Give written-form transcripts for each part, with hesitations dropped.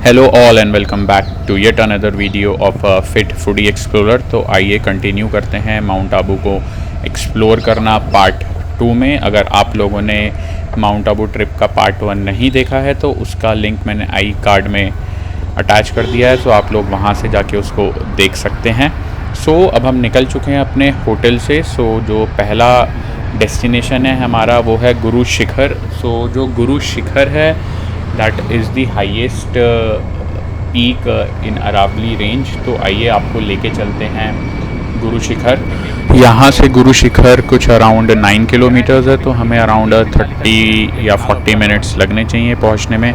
Hello all and welcome back to yet another video of fit foodie explorer. तो आइए continue करते हैं mount Abu को एक्सप्लोर करना पार्ट 2 में। अगर आप लोगों ने माउंट आबू ट्रिप का पार्ट 1 नहीं देखा है तो उसका लिंक मैंने आई कार्ड में अटैच कर दिया है, तो आप लोग वहां से जाके उसको देख सकते हैं। अब हम निकल चुके हैं अपने होटल से। जो पहला डेस्टिनेशन है हमारा वो है गुरु शिखर। जो गुरु शिखर है that is the highest peak in Aravalli range. तो आइए आपको लेके चलते हैं गुरु शिखर। यहाँ से गुरु शिखर कुछ अराउंड 9 किलोमीटर्स है, तो हमें अराउंड 30 या 40 मिनट्स लगने चाहिए पहुँचने में।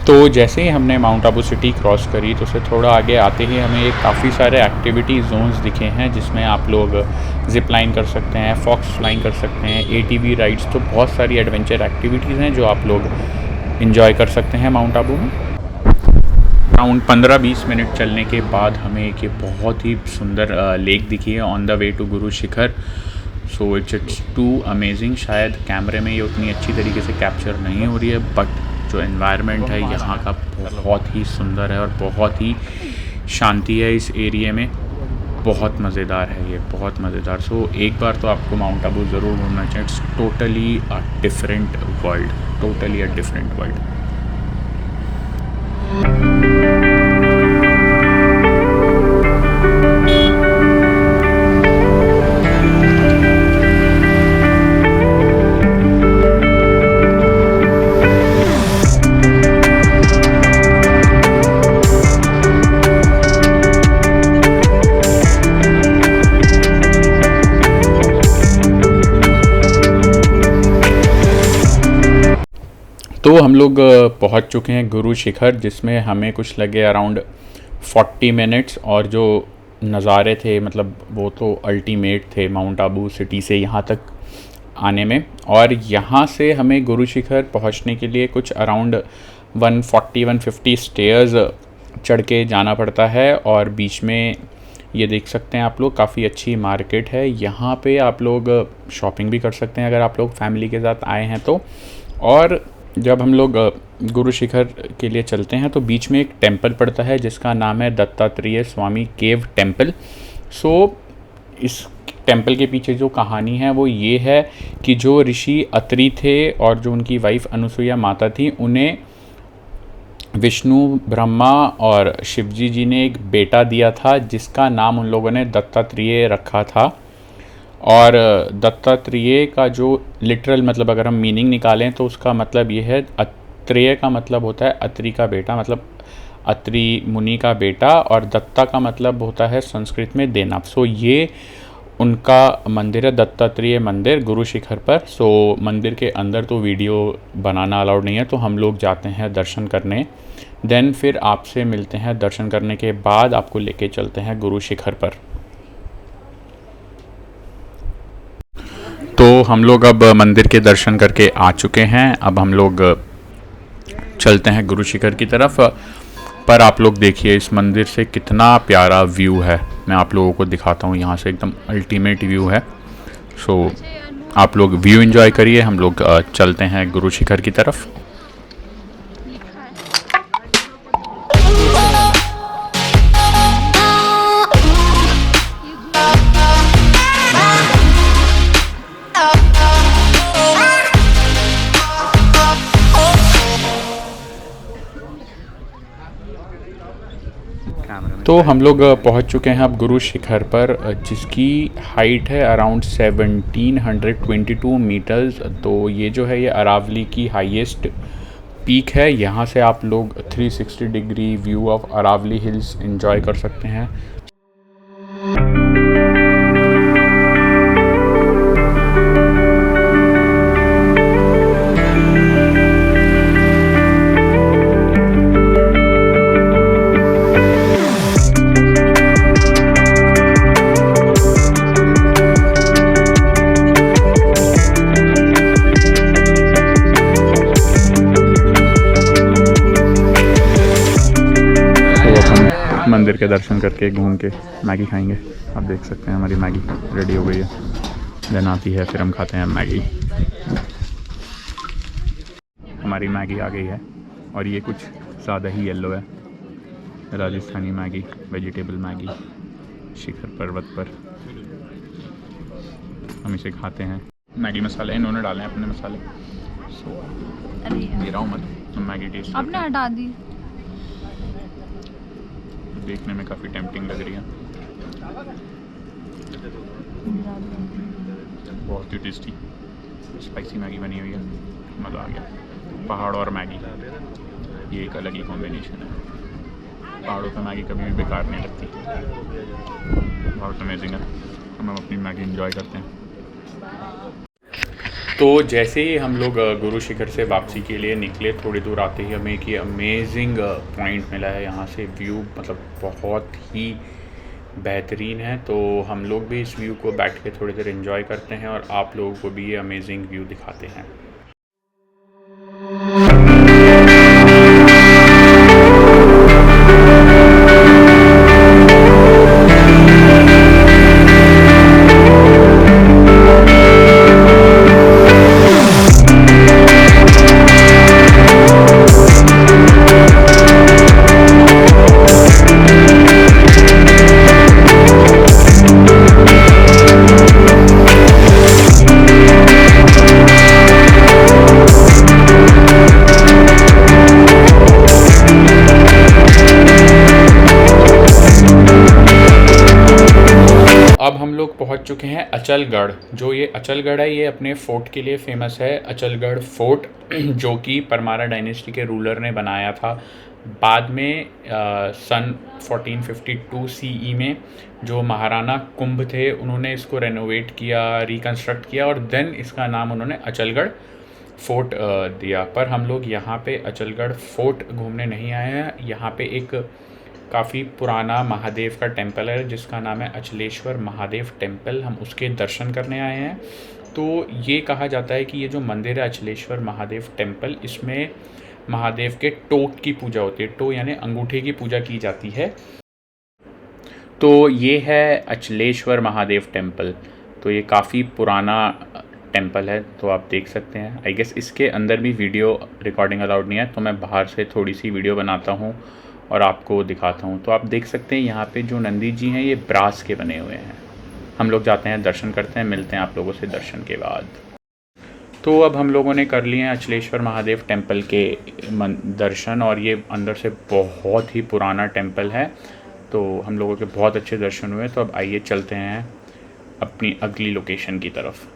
तो जैसे ही हमने माउंट आबू सिटी क्रॉस करी तो उससे थोड़ा आगे आते ही हमें एक काफ़ी सारे एक्टिविटी जोन्स दिखे हैं, जिसमें आप लोग जिप लाइन कर सकते हैं, फॉक्स फ्लाइंग कर सकते हैं, एटीवी राइड्स। तो बहुत सारी एडवेंचर एक्टिविटीज़ हैं जो आप लोग इंजॉय कर सकते हैं माउंट आबू में। अराउंड 15-20 मिनट चलने के बाद हमें एक ये बहुत ही सुंदर लेक दिखी है on the way to Guru Shikhar. It's to amazing. शायद कैमरे में ये उतनी अच्छी तरीके से कैप्चर नहीं हो रही है, बट जो एनवायरनमेंट है यहाँ का बहुत ही सुंदर है और बहुत ही शांति है इस एरिया में। बहुत मज़ेदार है ये, बहुत मज़ेदार। एक बार तो आपको माउंट आबू ज़रूर घूमना चाहिए। It's totally a different world, totally a different world. तो हम लोग पहुंच चुके हैं गुरु शिखर, जिसमें हमें कुछ लगे अराउंड 40 मिनट्स। और जो नज़ारे थे मतलब वो तो अल्टीमेट थे माउंट आबू सिटी से यहाँ तक आने में। और यहाँ से हमें गुरु शिखर पहुँचने के लिए कुछ अराउंड 140-150 स्टेयर्स चढ़ के जाना पड़ता है। और बीच में ये देख सकते हैं आप लोग, काफ़ी अच्छी मार्केट है। यहाँ पे आप लोग शॉपिंग भी कर सकते हैं अगर आप लोग फैमिली के साथ आए हैं तो। और जब हम लोग गुरु शिखर के लिए चलते हैं तो बीच में एक टेंपल पड़ता है जिसका नाम है दत्तात्रेय स्वामी केव टेंपल। इस टेंपल के पीछे जो कहानी है वो ये है कि जो ऋषि अत्रि थे और जो उनकी वाइफ अनुसुईया माता थी, उन्हें विष्णु, ब्रह्मा और शिवजी जी ने एक बेटा दिया था जिसका नाम उन लोगों ने दत्तात्रेय रखा था। और दत्तात्रेय का जो लिटरल मतलब अगर हम मीनिंग निकालें तो उसका मतलब ये है, अत्रेय का मतलब होता है अत्रि का बेटा, मतलब अत्रि मुनि का बेटा। और दत्ता का मतलब होता है संस्कृत में देना। ये उनका मंदिर है, दत्तात्रेय मंदिर गुरु शिखर पर। मंदिर के अंदर तो वीडियो बनाना अलाउड नहीं है, तो हम लोग जाते हैं दर्शन करने। देन फिर आपसे मिलते हैं, दर्शन करने के बाद आपको लेके चलते हैं गुरु शिखर पर। तो हम लोग अब मंदिर के दर्शन करके आ चुके हैं। अब हम लोग चलते हैं गुरु शिखर की तरफ। पर आप लोग देखिए इस मंदिर से कितना प्यारा व्यू है। मैं आप लोगों को दिखाता हूँ, यहाँ से एकदम अल्टीमेट व्यू है। आप लोग व्यू एंजॉय करिए, हम लोग चलते हैं गुरु शिखर की तरफ। तो हम लोग पहुंच चुके हैं अब गुरु शिखर पर, जिसकी हाइट है अराउंड 1722 मीटर्स। तो ये जो है ये अरावली की हाईएस्ट पीक है। यहाँ से आप लोग 360 degree view of Aravalli hills enjoy कर सकते हैं। मंदिर के दर्शन करके घूम के मैगी खाएंगे। आप देख सकते हैं हमारी मैगी रेडी हो गई है, देन आती है, फिर हम खाते हैं मैगी। हमारी मैगी आ गई है और ये कुछ ज़्यादा ही येलो है। राजस्थानी मैगी, वेजिटेबल मैगी, शिखर पर्वत पर हम इसे खाते हैं। मैगी मसाले इन्होंने डाले हैं अपने मसाले, सो दे रहा हूँ मत मैगी टेस्ट आपने हटा दी। देखने में काफ़ी टेम्पटिंग लग रही है, बहुत ही टेस्टी स्पाइसी मैगी बनी हुई है, मज़ा आ गया। पहाड़ और मैगी ये एक अलग ही कॉम्बिनेशन है। पहाड़ों पे मैगी कभी भी बेकार नहीं लगती, बहुत अमेजिंग है। हम अपनी मैगी एंजॉय करते हैं। तो जैसे ही हम लोग गुरु शिखर से वापसी के लिए निकले, थोड़ी दूर आते ही हमें एक ये अमेजिंग पॉइंट मिला है। यहाँ से व्यू मतलब बहुत ही बेहतरीन है, तो हम लोग भी इस व्यू को बैठ के थोड़ी देर एंजॉय करते हैं और आप लोगों को भी ये अमेजिंग व्यू दिखाते हैं। अब हम लोग पहुंच चुके हैं अचलगढ़। जो ये अचलगढ़ है ये अपने फोर्ट के लिए फेमस है। अचलगढ़ फोर्ट जो कि परमारा डायनेस्टी के रूलर ने बनाया था। बाद में सन 1452 सीई में जो महाराणा कुंभ थे उन्होंने इसको रेनोवेट किया, रिकन्स्ट्रक्ट किया और देन इसका नाम उन्होंने अचलगढ़ फोर्ट दिया। पर हम लोग यहाँ पे अचलगढ़ फोर्ट घूमने नहीं आए हैं। यहाँ पे एक काफ़ी पुराना महादेव का टेंपल है जिसका नाम है अचलेश्वर महादेव टेंपल, हम उसके दर्शन करने आए हैं। तो ये कहा जाता है कि ये जो मंदिर है अचलेश्वर महादेव टेंपल, इसमें महादेव के टो की पूजा होती है। टो यानी अंगूठे की पूजा की जाती है। तो ये है अचलेश्वर महादेव टेंपल। तो ये काफ़ी पुराना टेंपल है, तो आप देख सकते हैं। आई गेस इसके अंदर भी वीडियो रिकॉर्डिंग अलाउड नहीं है, तो मैं बाहर से थोड़ी सी वीडियो बनाता हूँ और आपको दिखाता हूँ। तो आप देख सकते हैं यहाँ पे जो नंदी जी हैं ये ब्रास के बने हुए हैं। हम लोग जाते हैं, दर्शन करते हैं, मिलते हैं आप लोगों से दर्शन के बाद। तो अब हम लोगों ने कर लिए हैं अचलेश्वर महादेव टेंपल के दर्शन और ये अंदर से बहुत ही पुराना टेंपल है, तो हम लोगों के बहुत अच्छे दर्शन हुए। तो अब आइए चलते हैं अपनी अगली लोकेशन की तरफ।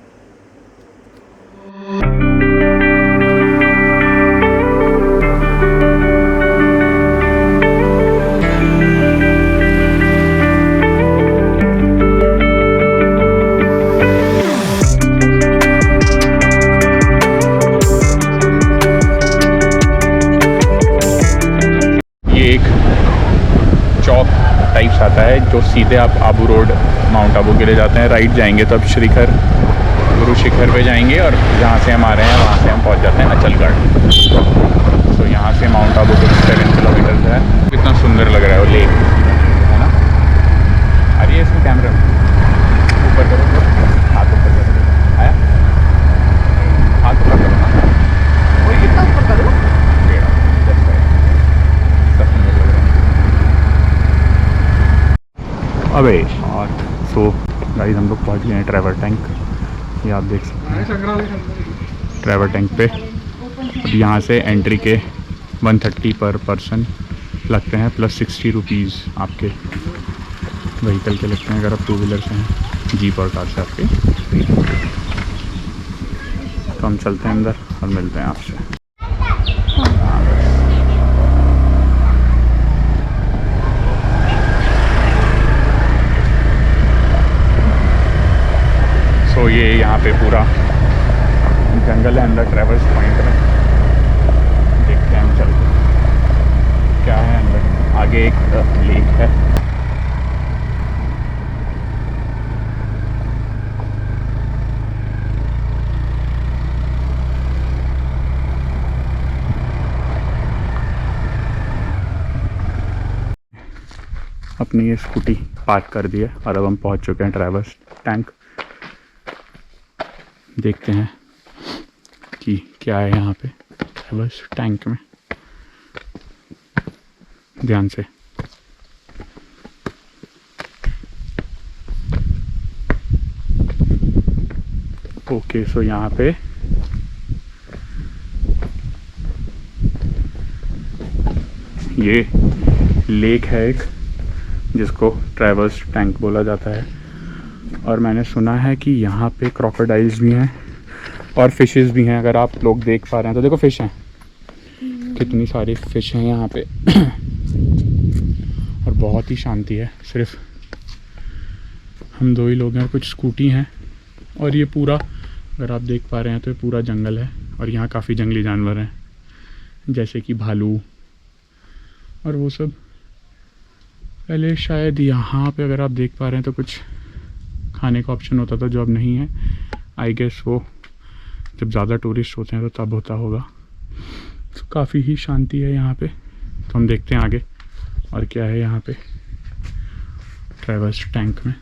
टाइप्स आता है जो सीधे आप आबू रोड माउंट आबू के लिए जाते हैं, राइट जाएंगे तो अब शिखर गुरु शिखर पे जाएंगे और जहाँ से हम आ रहे हैं वहाँ से हम पहुँच जाते हैं अचलगढ़। तो यहाँ से माउंट आबू कुछ 7 किलोमीटर है। कितना सुंदर लग रहा है वो लेक, है ना। आ रही है इसमें कैमरा ऊपर करो, हाथ ऊपर करो, आया हाथ ऊपर करो ना, वही कितना ऊपर करो, अबे और सो गाइस हम लोग पहुँच गए हैं ट्रैवल टैंक। ये आप देख सकते हैं ट्रैवल टैंक पे। अब यहाँ से एंट्री के 130 पर पर्सन लगते हैं, प्लस 60 रुपीज़ आपके व्हीकल के लगते हैं अगर आप 2 व्हीलर से हैं, जीप और कार से आपके। तो हम चलते हैं अंदर और मिलते हैं आपसे। तो ये यहाँ पे पूरा जंगल है अंदर ट्रैवल्स पॉइंट में। देखते हैं हम चल क्या है अंदर। आगे एक लेक है। अपनी ये स्कूटी पार्क कर दी है और अब हम पहुंच चुके हैं ट्रैवर्स टैंक। देखते हैं कि क्या है यहाँ पे ट्रैवर्स टैंक में, ध्यान से। ओके, सो यहाँ पे ये लेक है एक, जिसको ट्रैवर्स टैंक बोला जाता है। और मैंने सुना है कि यहाँ पे क्रोकोडाइल्स भी हैं और फिशेस भी हैं। अगर आप लोग देख पा रहे हैं तो देखो फिश हैं, कितनी सारी फिश हैं यहाँ पे। और बहुत ही शांति है, सिर्फ हम दो ही लोग हैं और कुछ स्कूटी हैं। और ये पूरा, अगर आप देख पा रहे हैं तो ये पूरा जंगल है और यहाँ काफ़ी जंगली जानवर हैं, जैसे कि भालू और वो सब। पहले शायद यहाँ पे अगर आप देख पा रहे हैं तो कुछ खाने का ऑप्शन होता था, जो अब नहीं है। आई गेस वो जब ज़्यादा टूरिस्ट होते हैं तो तब होता होगा। तो काफ़ी ही शांति है यहाँ पे। तो हम देखते हैं आगे और क्या है यहाँ पे ट्रैवर्स टैंक में।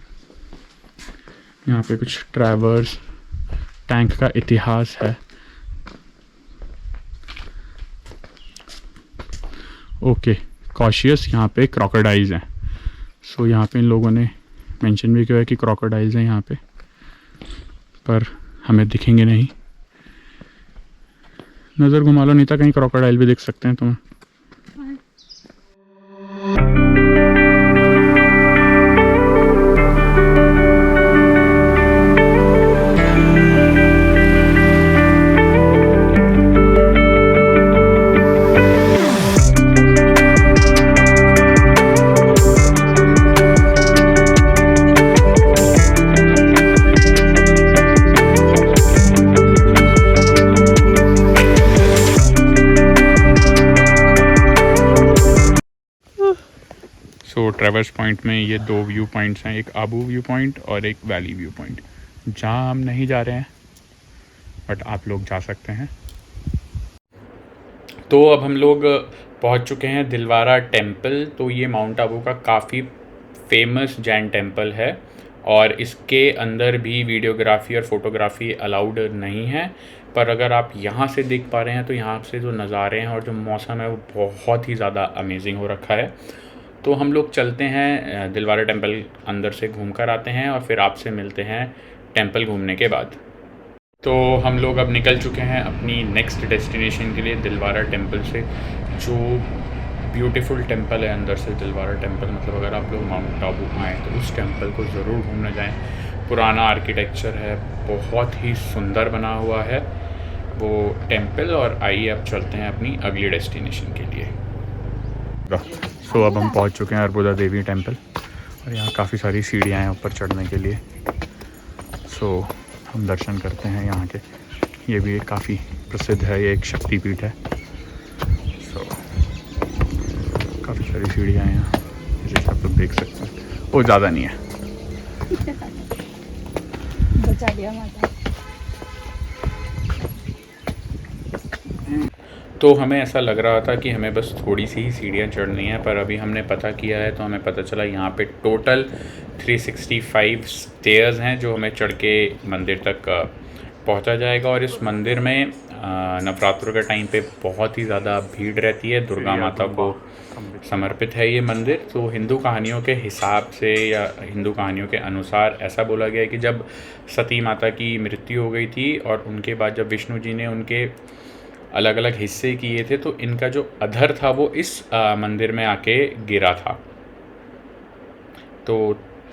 यहाँ पे कुछ ट्रैवर्स टैंक का इतिहास है। ओके, कॉशियस यहाँ पे क्रोकोडाइल्स हैं। सो यहाँ पे इन लोगों ने मेंशन भी किया है कि क्रोकोडाइल्स हैं यहाँ पे, पर हमें दिखेंगे नहीं। नज़र घुमा लो, नहीं था कहीं क्रोकोडाइल भी दिख सकते हैं तुम्हें। सो ट्रैवर्स पॉइंट में ये दो व्यू पॉइंट्स हैं, एक आबू व्यू पॉइंट और एक वैली व्यू पॉइंट, जहाँ हम नहीं जा रहे हैं बट आप लोग जा सकते हैं। तो अब हम लोग पहुँच चुके हैं दिलवारा टेम्पल। तो ये माउंट आबू का काफ़ी फेमस जैन टेम्पल है और इसके अंदर भी वीडियोग्राफी और फोटोग्राफी अलाउड नहीं है। पर अगर आप यहाँ से देख पा रहे हैं तो यहाँ से जो नज़ारे हैं और जो मौसम है वो बहुत ही ज़्यादा अमेजिंग हो रखा है। तो हम लोग चलते हैं दिलवारा टेम्पल, अंदर से घूम कर आते हैं और फिर आपसे मिलते हैं टेम्पल घूमने के बाद। तो हम लोग अब निकल चुके हैं अपनी नेक्स्ट डेस्टिनेशन के लिए, दिलवारा टेम्पल से। जो ब्यूटीफुल टेम्पल है अंदर से दिलवारा टेम्पल, मतलब अगर आप लोग माउंट आबू आएँ तो उस टेम्पल को ज़रूर घूमने जाएं। पुराना आर्किटेक्चर है, बहुत ही सुंदर बना हुआ है वो टेम्पल। और आइए अब चलते हैं अपनी अगली डेस्टिनेशन के लिए। सो अब हम पहुंच चुके हैं अर्बुदा देवी टेम्पल और यहाँ काफ़ी सारी सीढ़ियाँ हैं ऊपर चढ़ने के लिए। सो हम दर्शन करते हैं यहाँ के। ये भी एक काफ़ी प्रसिद्ध है, ये एक शक्तिपीठ है। सो काफ़ी सारी सीढ़ियाँ हैं यहाँ, जैसे आप लोग देख सकते हैं। वो ज़्यादा नहीं है। बचा दिया माता। तो हमें ऐसा लग रहा था कि हमें बस थोड़ी सी ही सीढ़ियाँ चढ़नी है, पर अभी हमने पता किया है तो हमें पता चला यहाँ पे टोटल 365 स्टेयर्स हैं जो हमें चढ़ के मंदिर तक पहुँचा जाएगा। और इस मंदिर में नवरात्रों के टाइम पे बहुत ही ज़्यादा भीड़ रहती है। दुर्गा माता को समर्पित है ये मंदिर। तो हिंदू कहानियों के हिसाब से या हिंदू कहानियों के अनुसार ऐसा बोला गया है कि जब सती माता की मृत्यु हो गई थी और उनके बाद जब विष्णु जी ने उनके अलग अलग हिस्से किए थे तो इनका जो अधर था वो इस मंदिर में आके गिरा था। तो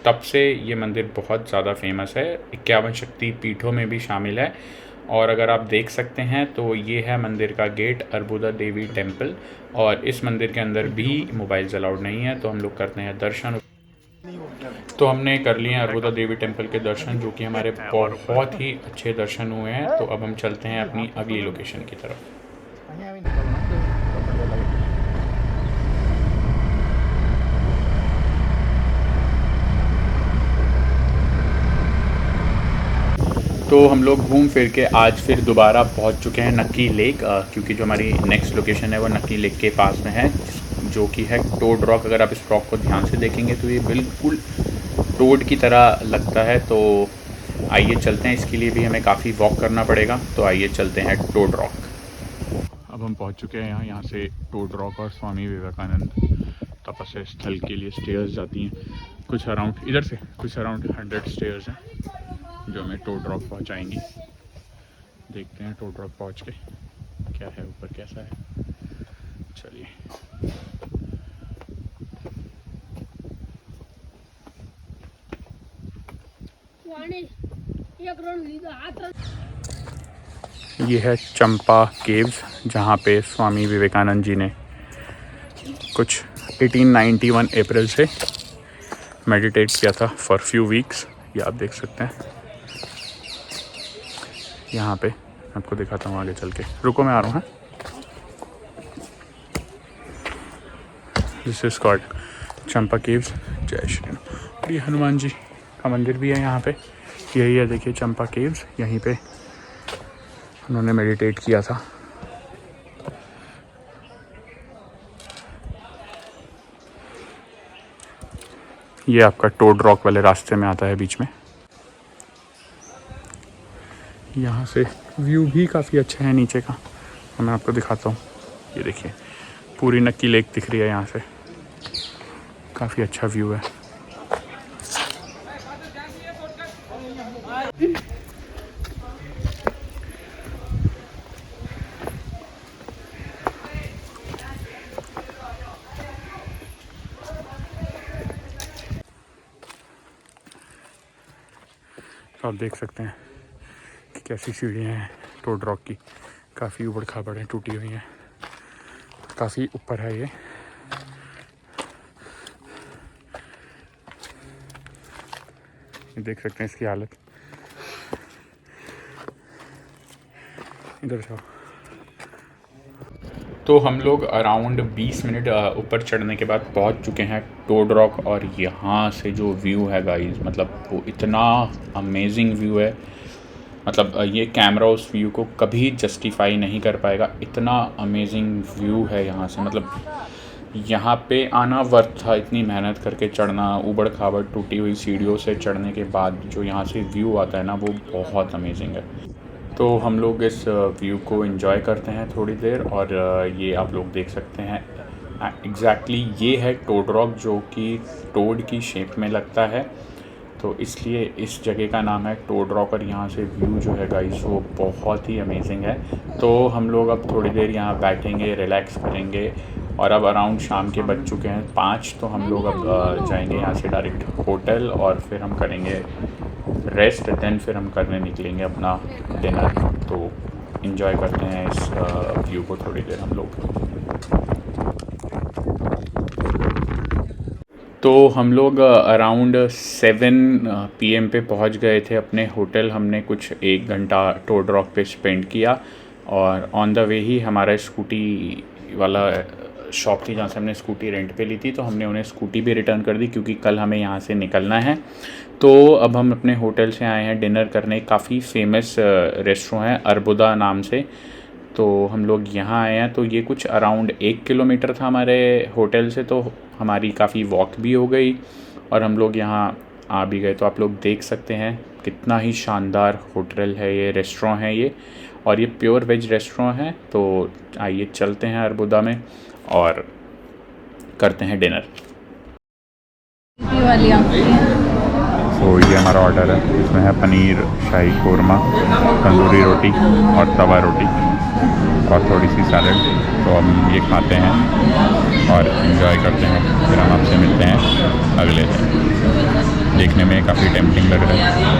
तब से ये मंदिर बहुत ज़्यादा फेमस है, 51 शक्ति पीठों में भी शामिल है। और अगर आप देख सकते हैं तो ये है मंदिर का गेट, अर्बुदा देवी टेम्पल। और इस मंदिर के अंदर भी मोबाइल्स अलाउड नहीं है। तो हम लोग करते हैं दर्शन। तो हमने कर लिए हैं अर्बुदा देवी टेम्पल के दर्शन, जो कि हमारे बहुत ही अच्छे दर्शन हुए हैं। तो अब हम चलते हैं अपनी अगली लोकेशन की तरफ। तो हम लोग घूम फिर के आज फिर दोबारा पहुंच चुके हैं नक्की लेक, क्योंकि जो हमारी नेक्स्ट लोकेशन है वो नक्की लेक के पास में है, जो कि है टोड रॉक। अगर आप इस रॉक को ध्यान से देखेंगे तो ये बिल्कुल टोड की तरह लगता है। तो आइए चलते हैं, इसके लिए भी हमें काफ़ी वॉक करना पड़ेगा। तो आइए चलते हैं टोड रॉक। अब हम पहुंच चुके हैं यहाँ से टोड रॉक और स्वामी विवेकानंद तपस्या स्थल के लिए स्टेयर्स जाती हैं कुछ अराउंड, इधर से कुछ अराउंड 100 स्टेयर्स हैं जो हमें टोड रॉक पहुँचाएँगी। देखते हैं टोड रॉक पहुँच के क्या है ऊपर कैसा है। चलिए ये है चंपा केव्स, जहाँ पे स्वामी विवेकानंद जी ने कुछ 1891 अप्रैल से मेडिटेट किया था फॉर फ्यू वीक्स। ये आप देख सकते हैं यहाँ पे। आपको दिखाता हूँ आगे चल के, रुको मैं आ रहा हूँ। This is called Champa caves. जय श्री राम। और ये हनुमान जी का मंदिर भी है यहाँ पे। यही है, देखिए चंपा केव्स, यहीं पे उन्होंने मेडिटेट किया था। ये आपका टोड रॉक वाले रास्ते में आता है बीच में। यहाँ से व्यू भी काफ़ी अच्छा है नीचे का, मैं आपको दिखाता हूँ। ये देखिए पूरी नक्की लेक दिख रही है यहाँ से, काफ़ी अच्छा व्यू है। तो आप देख सकते हैं कि कैसी सीढ़ियाँ हैं टोड रॉक की, काफ़ी ऊबड़ खाबड़ हैं, टूटी हुई हैं, काफ़ी ऊपर है ये। देख सकते हैं इसकी हालत। इधर जाओ। तो हम लोग अराउंड 20 मिनट ऊपर चढ़ने के बाद पहुंच चुके हैं टोड रॉक। और यहाँ से जो व्यू है गाइस, मतलब वो इतना अमेजिंग व्यू है, मतलब ये कैमरा उस व्यू को कभी जस्टिफाई नहीं कर पाएगा। इतना अमेजिंग व्यू है यहाँ से, मतलब यहाँ पे आना वर्थ था। इतनी मेहनत करके चढ़ना, ऊबड़ खाबड़ टूटी हुई सीढ़ियों से चढ़ने के बाद जो यहाँ से व्यू आता है ना, वो बहुत अमेजिंग है। तो हम लोग इस व्यू को एंजॉय करते हैं थोड़ी देर। और ये आप लोग देख सकते हैं एग्जैक्टली ये है टोड रॉक, जो कि टोड की शेप में लगता है, तो इसलिए इस जगह का नाम है टोड रॉक। और यहाँ से व्यू जो है गाइस वो बहुत ही अमेजिंग है। तो हम लोग अब थोड़ी देर यहाँ बैठेंगे, रिलैक्स करेंगे। और अब अराउंड शाम के बज चुके हैं 5, तो हम लोग अब जाएंगे यहाँ से डायरेक्ट होटल और फिर हम करेंगे रेस्ट, देन फिर हम करने निकलेंगे अपना डिनर। तो इन्जॉय करते हैं इस व्यू को थोड़ी देर हम लोग। तो हम लोग अराउंड 7 PM पे पहुंच गए थे अपने होटल। हमने कुछ 1 घंटा टोड रॉक पे स्पेंड किया और ऑन द वे ही हमारा स्कूटी वाला शॉप थी जहाँ से हमने स्कूटी रेंट पे ली थी, तो हमने उन्हें स्कूटी भी रिटर्न कर दी क्योंकि कल हमें यहाँ से निकलना है। तो अब हम अपने होटल से आए हैं डिनर करने। काफ़ी फेमस रेस्टोरेंट है अर्बुदा नाम से, तो हम लोग यहाँ आए हैं। तो ये कुछ अराउंड 1 किलोमीटर था हमारे होटल से, तो हमारी काफ़ी वॉक भी हो गई और हम लोग यहाँ आ भी गए। तो आप लोग देख सकते हैं कितना ही शानदार होटल है ये, रेस्टोरेंट है ये, और ये प्योर वेज रेस्टोरेंट है। तो आइए चलते हैं अर्बुदा में और करते हैं डिनर। तो ये हमारा ऑर्डर है, इसमें है पनीर शाही कोरमा, तंदूरी रोटी और तवा रोटी और थोड़ी सी सैलड। तो हम ये खाते हैं और इन्जॉय करते हैं, फिर हम आपसे मिलते हैं अगले दिन। देखने में काफ़ी टेम्पटिंग लग रहा है।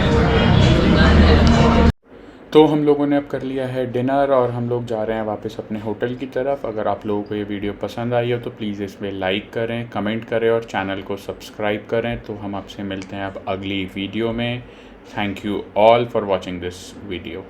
तो हम लोगों ने अब कर लिया है डिनर और हम लोग जा रहे हैं वापस अपने होटल की तरफ। अगर आप लोगों को ये वीडियो पसंद आई हो तो प्लीज़ इसमें लाइक करें, कमेंट करें और चैनल को सब्सक्राइब करें। तो हम आपसे मिलते हैं अब अगली वीडियो में। Thank you all for watching this video.